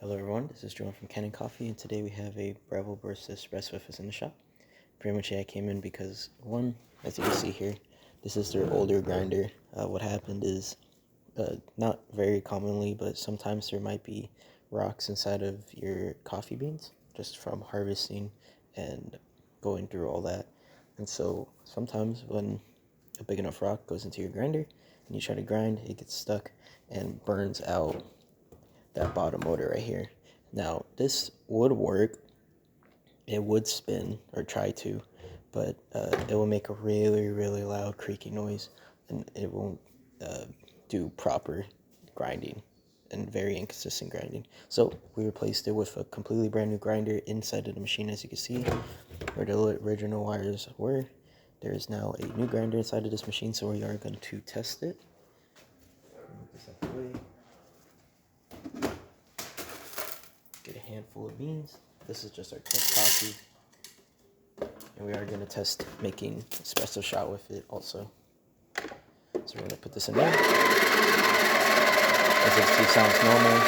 Hello everyone, this is Jordan from Kanen Coffee, and today we have a Breville Barista Espresso with us in the shop. Pretty much I came in because, one, as you can see here, this is their older grinder. What happened is, not very commonly, but sometimes there might be rocks inside of your coffee beans, just from harvesting and going through all that. And so sometimes when a big enough rock goes into your grinder and you try to grind, it gets stuck and burns out that bottom motor right here. Now this would work, it would spin or try to, but it will make a really loud creaky noise, and it won't do proper grinding and very inconsistent grinding. So we replaced it with a completely brand new grinder inside of the machine. As you can see where the original wires were, there is now a new grinder inside of this machine, so we are going to test it. Move this out the way. Get a handful of beans. This is just our test coffee, and we are going to test making espresso shot with it also. So we're going to put this in there. As you can see, sounds normal.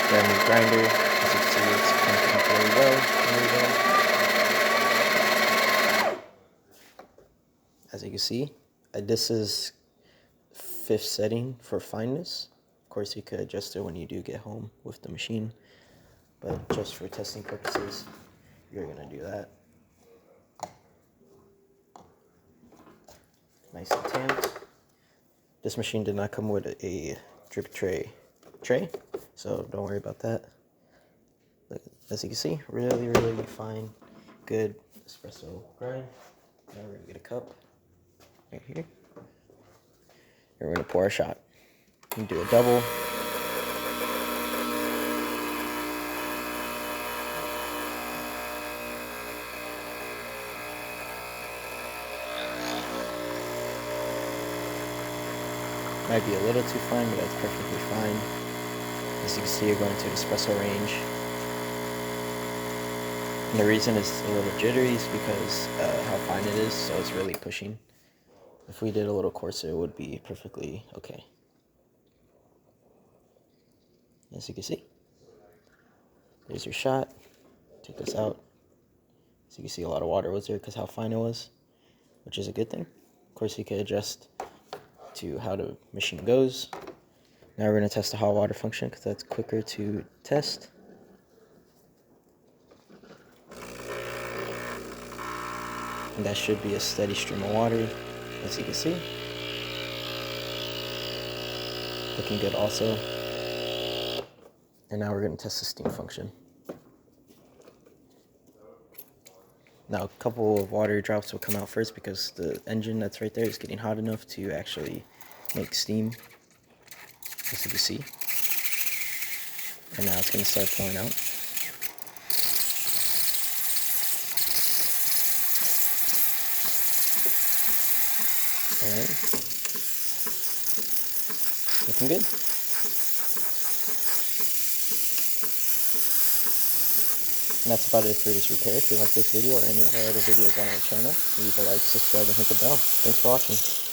Brand new grinder. As you can see, it's cranking up very well. There we go. As you can see, this is 5th setting for fineness. Of course, you could adjust it when you do get home with the machine, but just for testing purposes, you're going to do that. Nice and tamped. This machine did not come with a drip tray, so don't worry about that. As you can see, really fine, good espresso grind. Now we're going to get a cup right here, and we're going to pour a shot. You can do a double. Might be a little too fine, but that's perfectly fine. As you can see, you're going to the espresso range. And the reason it's a little jittery is because how fine it is, so it's really pushing. If we did a little coarser, it would be perfectly okay. As you can see, there's your shot. Take this out. As you can see, a lot of water was there because how fine it was, which is a good thing. Of course, you could adjust to how the machine goes. Now we're going to test the hot water function because that's quicker to test. And that should be a steady stream of water, as you can see. Looking good also. And now we're going to test the steam function. Now a couple of water drops will come out first because the engine that's right there is getting hot enough to actually make steam, as you can see. And now it's going to start pouring out. Alright. Looking good. And that's about it for this repair. If you like this video or any of our other videos on our channel, leave a like, subscribe, and hit the bell. Thanks for watching.